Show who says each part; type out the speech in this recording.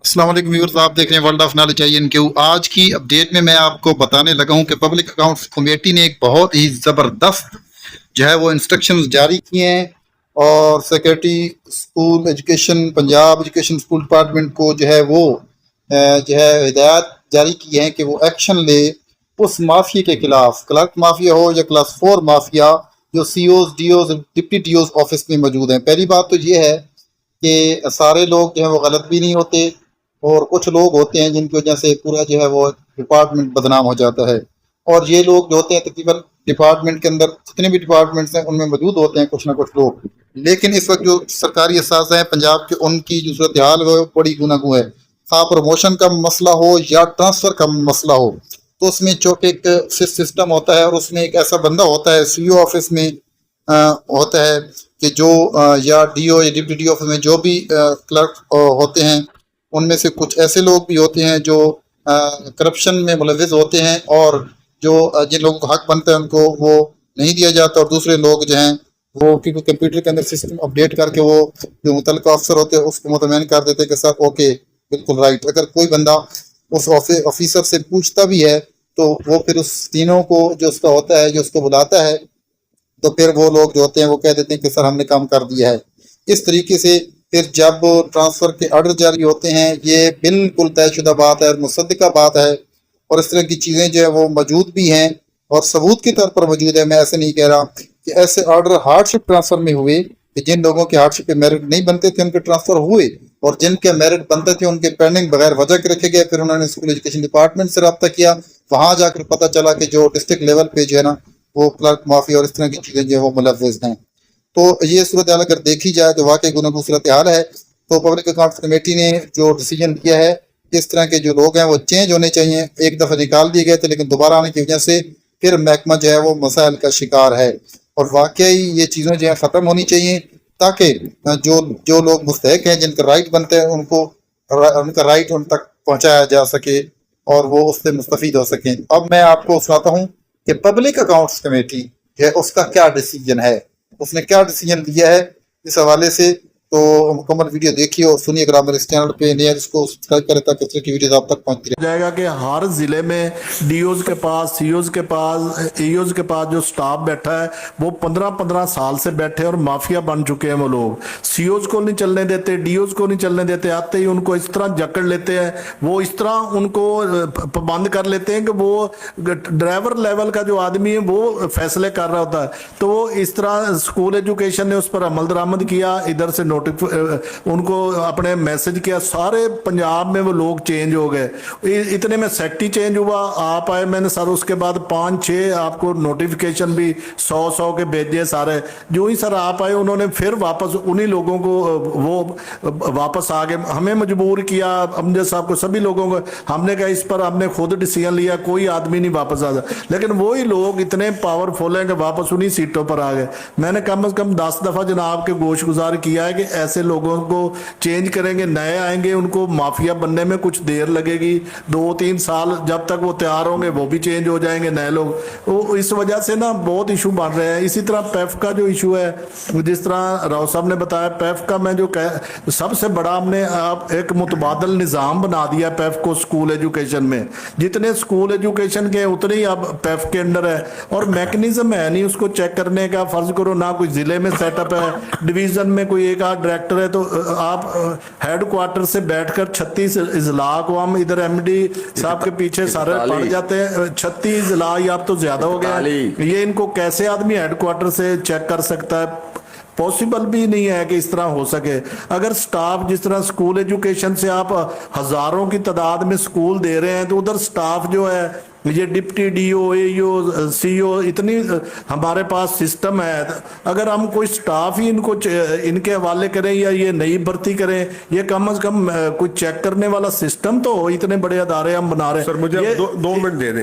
Speaker 1: अस्सलाम वालेकुम व्यूअर्स, आप देख रहे हैं वर्ल्ड ऑफ नॉलेज INQ। आज की अपडेट में मैं आपको बताने लगा हूं कि पब्लिक अकाउंट्स कमेटी ने एक बहुत ही ज़बरदस्त जो है वो इंस्ट्रक्शंस जारी किए हैं और secretary school education Punjab education school department को जो है वो जो है हिदायत जारी की है कि वो एक्शन ले उस माफिया के खिलाफ, क्लर्क माफिया हो या क्लास 4 माफिया जो COs DOs deputy DOs office में मौजूद हैं। पहली बात तो ये है कि सारे लोग जो है वो गलत भी नहीं होते और कुछ लोग होते हैं जिनकी वजह से पूरा जो है वो डिपार्टमेंट बदनाम हो जाता है। और ये लोग जो होते हैं तकरीबन डिपार्टमेंट के अंदर जितने भी डिपार्टमेंट्स हैं उनमें मौजूद होते हैं कुछ ना कुछ लोग। लेकिन इस वक्त जो सरकारी असाज़ हैं पंजाब के, उनकी जो सूरत हाल है वो बड़ी गुनागू है। खा प्रमोशन का मसला हो या ट्रांसफ़र का मसला हो तो उसमें चौके एक सिस्टम होता है और उसमें एक ऐसा बंदा होता है CO ऑफिस में होता है कि जो या DO या डिप्टी DO ऑफिस में जो भी क्लर्क होते हैं उनमें से कुछ ऐसे लोग भी होते हैं जो करप्शन में मुलविस होते हैं और जो जिन लोगों को हक बनता है उनको वो नहीं दिया जाता, और दूसरे लोग जो हैं वो क्योंकि कंप्यूटर के अंदर सिस्टम अपडेट करके वो जो मुतल्लिका अफसर होते हैं उसको मुतमईन कर देते हैं कि सर ओके बिल्कुल राइट। अगर कोई बंदा उस ऑफिसर से पूछता भी है तो वो फिर उस तीनों को जो उसका होता है जो उसको बुलाता है तो फिर वो लोग जो होते हैं वो कह देते हैं कि सर हमने काम कर दिया है। इस तरीके से फिर जब ट्रांसफ़र के ऑर्डर जारी होते हैं ये बिल्कुल तयशुदा बात है और मुसद्दिका बात है, और इस तरह की चीज़ें जो है वो मौजूद भी हैं और सबूत के तौर पर मौजूद है। मैं ऐसे नहीं कह रहा कि ऐसे ऑर्डर हार्डशिप ट्रांसफ़र में हुए कि जिन लोगों के हार्डशिप पे मेरिट नहीं बनते थे उनके ट्रांसफ़र हुए, और जिनके मेरिट बनते थे उनके पेंडिंग बगैर वजह के रखे गए। फिर उन्होंने स्कूल एजुकेशन डिपार्टमेंट से रब्ता किया, वहाँ जाकर पता चला कि जो डिस्ट्रिक्ट लेवल पे जो है ना वो क्लर्क माफी और इस तरह की चीज़ें जो है वो मुलव्वस हैं। तो ये सूरत हाल अगर देखी जाए तो वाकई गुनागू सूरत हाल है। तो पब्लिक अकाउंट्स कमेटी ने जो डिसीजन किया है इस तरह के जो लोग हैं वो चेंज होने चाहिए। एक दफ़ा निकाल दिए गए थे लेकिन दोबारा आने की वजह से फिर महकमा जो है वो मसाइल का शिकार है, और वाकई ये चीज़ें जो है ख़त्म होनी चाहिए ताकि जो जो लोग मुस्तहक हैं जिनका राइट बनता है उनको उनका राइट उन तक पहुँचाया जा सके और वो उससे मुस्तफ़ीद हो सकें। अब मैं आपको सुनाता हूँ कि पब्लिक अकाउंट्स कमेटी है उसका क्या डिसीजन है, उसने क्या डिसीजन लिया है इस हवाले से। तो मुकम्मल वीडियो देखिए और सुनिए। अगर आप मेरे इस चैनल पे नए हैं इसको सब्सक्राइब करें ताकि इस तरह की वीडियो आप तक पहुंचती रहे।
Speaker 2: जाएगा कि हर जिले में DOs के पास, COs के पास, EOs के पास जो स्टाफ बैठा है वो 15-15 साल से बैठे और माफिया बन चुके हैं। वो लोग COs को नहीं चलने देते, DOs को नहीं चलने देते, आते ही उनको इस तरह जकड़ लेते हैं, वो इस तरह उनको पाबंद कर लेते हैं कि वो ड्राइवर लेवल का जो आदमी है वो फैसले कर रहा होता है। तो वो इस तरह स्कूल एजुकेशन ने उस पर अमल दरामद किया, इधर से उनको अपने मैसेज किया, सारे पंजाब में वो लोग चेंज हो गए। इतने में सेक्टी चेंज हुआ, आप आए, मैंने सर उसके बाद 5-6 आपको नोटिफिकेशन भी 100 के भेजे सारे। जो ही सर आप आए उन्होंने फिर वापस उन्हीं लोगों को वो वापस आ गए, हमें मजबूर किया, अमजद साहब को, सभी लोगों को। हमने कहा इस पर हमने खुद डिसीजन लिया, कोई आदमी नहीं वापस आ जाए, लेकिन वही लोग इतने पावरफुल हैं कि वापस उन्हीं सीटों पर आ गए। मैंने कम से कम 10 दफ़ा जनाब के गोश गुजार किया है कि ऐसे लोगों को चेंज करेंगे, नए आएंगे, उनको माफिया बनने में कुछ देर लगेगी, 2-3 साल जब तक वो तैयार होंगे वो भी चेंज हो जाएंगे नए लोग। तो इस वजह से ना बहुत इशू बन रहे हैं। इसी तरह पैफ का जो इशू है, जिस तरह राव साहब ने बताया, पैफ का मैं जो सबसे बड़ा हमने आप एक मुतबादल निज़ाम बना दिया पैफ को स्कूल एजुकेशन में। जितने स्कूल एजुकेशन के उतने ही अब पैफ के अंडर है, और मैकेनिज्म है नहीं उसको चेक करने का। फर्ज करो ना कोई जिले में सेटअप है, डिवीजन में कोई एक आध डायरेक्टर है, तो आप हेड क्वार्टर से बैठकर 36 इजला को हम इधर MD साहब के पीछे सारे पड़ जाते हैं। 36 इजला या अब तो ज्यादा हो गया, ये इनको कैसे आदमी हेड क्वार्टर से चेक कर सकता है? पॉसिबल भी नहीं है कि इस तरह हो सके। अगर स्टाफ जिस तरह स्कूल एजुकेशन से आप हजारों की तादाद में स्कूल दे रहे हैं, तो उधर स्टाफ जो है ये डिप्टी DO AO CO इतनी हमारे पास सिस्टम है, अगर हम कोई स्टाफ ही इनको इनके हवाले करें या ये नई भर्ती करें, ये कम से कम कोई चेक करने वाला सिस्टम तो हो। इतने बड़े अदारे हम बना रहे हैं।
Speaker 3: सर मुझे 2 मिनट दे दें।